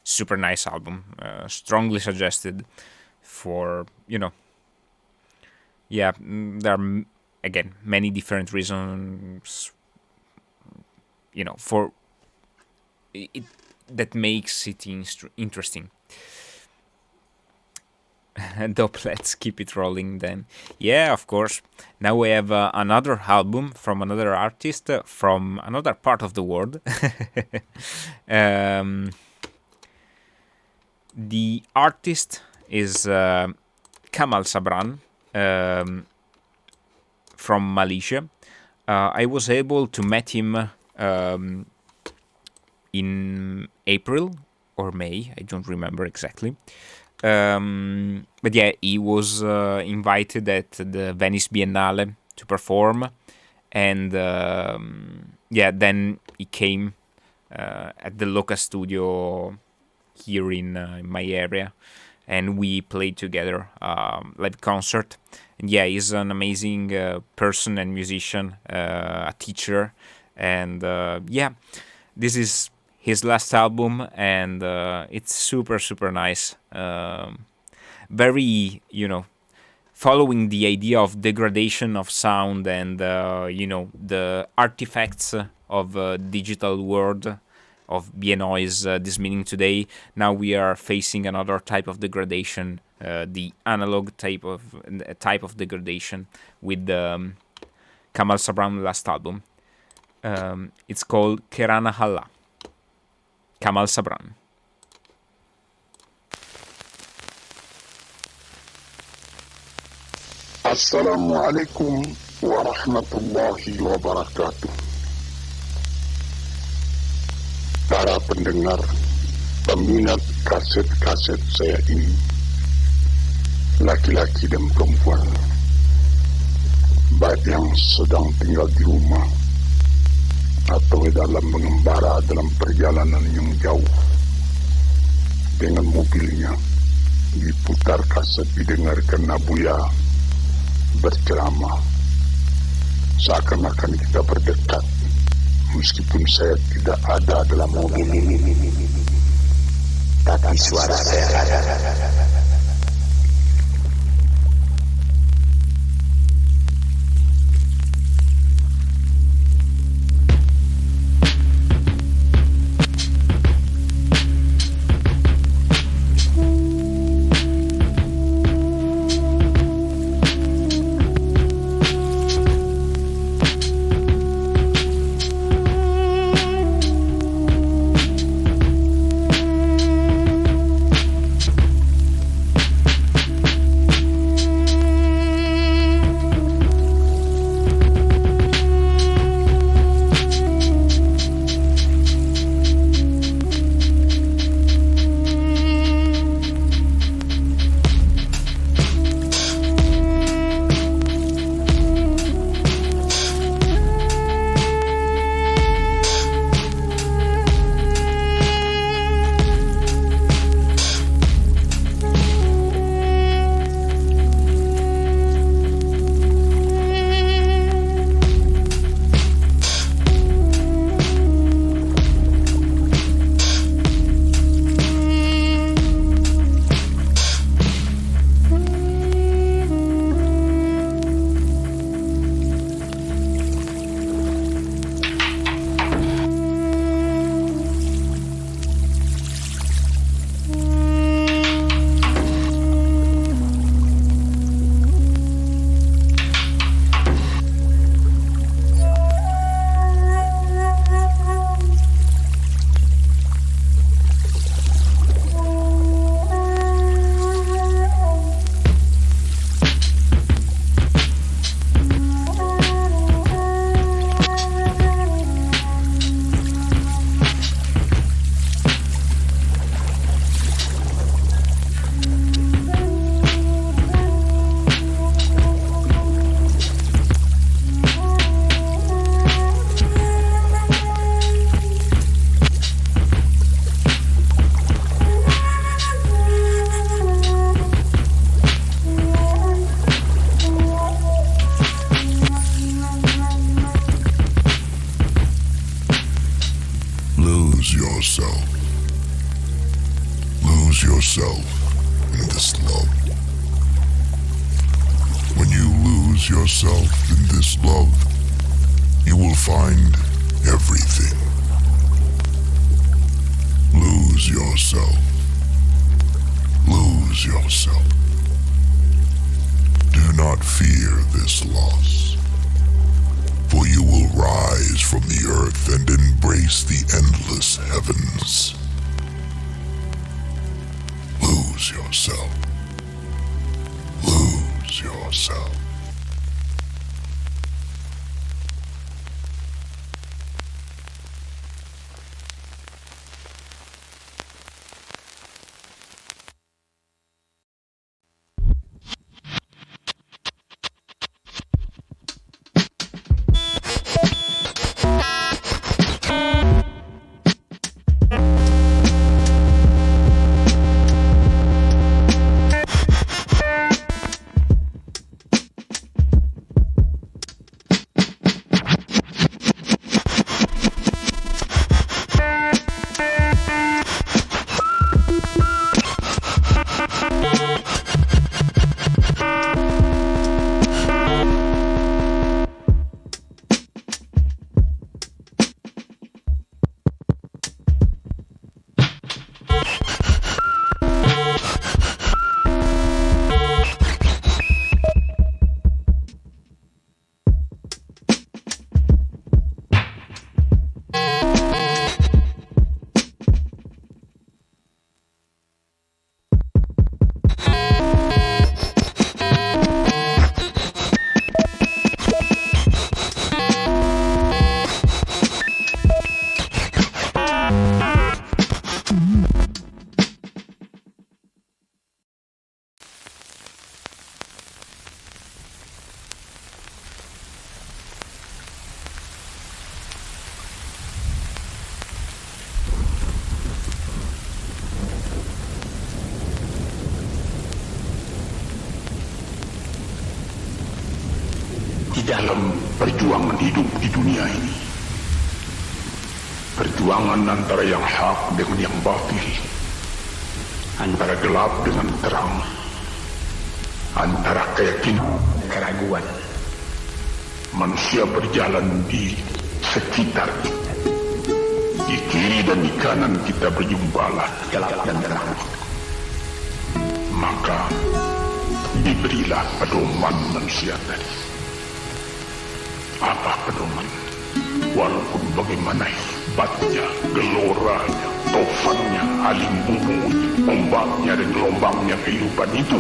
Super nice album. Strongly suggested for, there are, again, many different reasons, for it that makes it interesting. Dope, let's keep it rolling then. Yeah, of course. Now we have another album from another artist from another part of the world. The artist is Kamal Sabran from Malaysia. I was able to meet him in April or May, I don't remember exactly. But yeah, he was invited at the Venice Biennale to perform, and then he came at the Loca studio here in my area, and we played together live concert. And yeah, he's an amazing person and musician, a teacher, and this is his last album, and it's super, super nice. Very, following the idea of degradation of sound and, the artifacts of digital world of Bienoise, This Meaning Today. Now we are facing another type of degradation, the analog type of degradation with Kamal Sabran last album. It's called Kerana Halla. Kamal Sabran. Assalamualaikum warahmatullahi wabarakatuh. Para pendengar, peminat kaset-kaset saya ini, laki-laki dan perempuan, baik yang sedang tinggal di rumah atau dalam mengembara dalam perjalanan yang jauh dengan mobilnya, diputar kaset, didengarkan Abuya berceramah, seakan-akan kita berdekat meskipun saya tidak ada dalam mobil ini, tapi suara saya ada. lose yourself in this love. When you lose yourself in this love, you will find everything. Lose yourself. Lose yourself. Do not fear this loss, for you will rise from the earth and embrace the endless heavens. Lose yourself. Lose yourself. Di dalam perjuangan hidup di dunia ini, perjuangan antara yang hak dengan yang batil, antara gelap dengan terang, antara keyakinan dan keraguan, manusia berjalan di sekitar kita. Di kiri dan di kanan kita berjumpalah gelap dan terang. Maka diberilah pedoman manusia tadi. Apa pedoman? Walaupun bagaimana hebatnya, geloranya, tofannya, alim bumbunya, ombaknya dan gelombangnya kehidupan itu,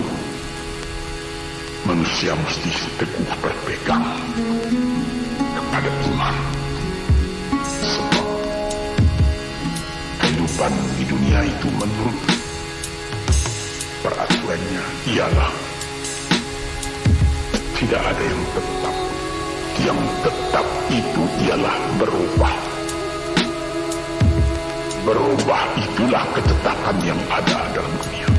manusia mesti teguh berpegang kepada iman. Sebab kehidupan di dunia itu menurut peraturannya ialah tidak ada yang tetap. Yang tetap itu ialah berubah. Berubah itulah ketetapan yang ada dalam dunia.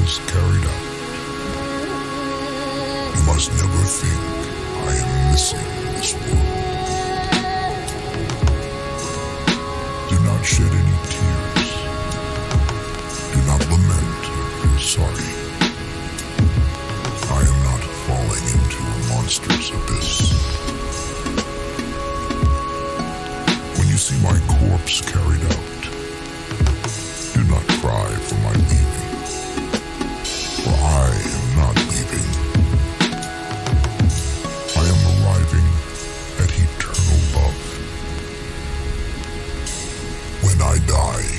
is carried out. You must never think I am missing this world. Do not shed any tears. Do not lament or feel sorry. I am not falling into a monster's abyss. When you see my corpse carried out, do not cry for my leaving, for I am not leaving. I am arriving at eternal love. When I die,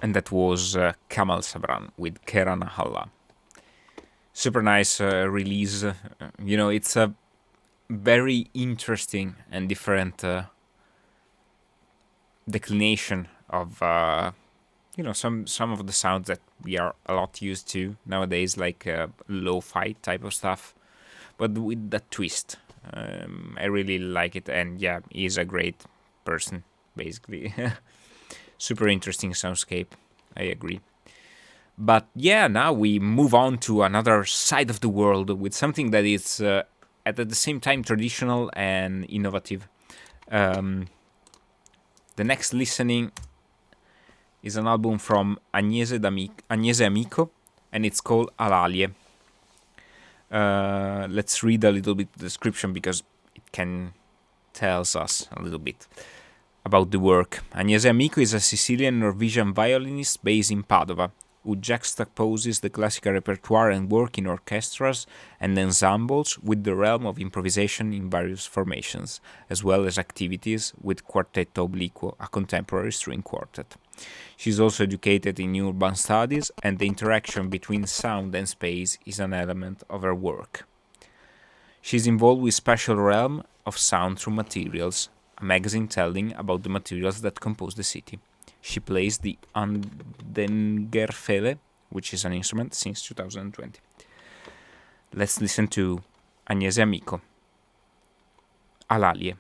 And that was Kamal Sabran with Kerana Halla. Super nice release. It's a very interesting and different declination of some of the sounds that we are a lot used to nowadays, like lo-fi type of stuff, but with that twist. I really like it, and yeah, he's a great person, basically. Super interesting soundscape, I agree. But yeah, now we move on to another side of the world with something that is at the same time traditional and innovative. The next listening is an album from Agnese Amico, and it's called Alalie. Let's read a little bit the description because it can tells us a little bit about the work. Agnese Amico is a Sicilian Norwegian violinist based in Padova, who juxtaposes the classical repertoire and work in orchestras and ensembles with the realm of improvisation in various formations, as well as activities with Quartetto Obliquo, a contemporary string quartet. She is also educated in urban studies, and the interaction between sound and space is an element of her work. She is involved with Spatial Realm of Sound Through Materials, a magazine telling about the materials that compose the city. She plays the Andengerfele, which is an instrument, since 2020. Let's listen to Agnese Amico. Alalie.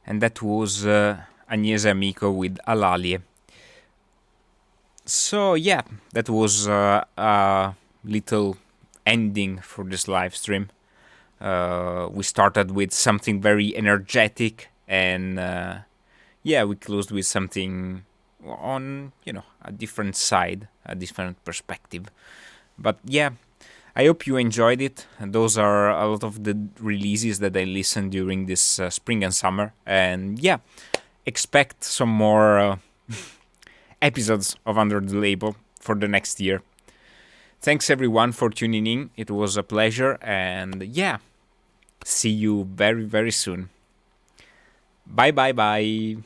and that was Agnese Amico with Alalie. So yeah, that was a little ending for this live stream. We started with something very energetic, and yeah, we closed with something on, a different side, a different perspective. But yeah, I hope you enjoyed it. And those are a lot of the releases that I listened during this spring and summer. And yeah, expect some more episodes of Under the Label for the next year. Thanks everyone for tuning in. It was a pleasure. And yeah, see you very, very soon. Bye, bye, bye.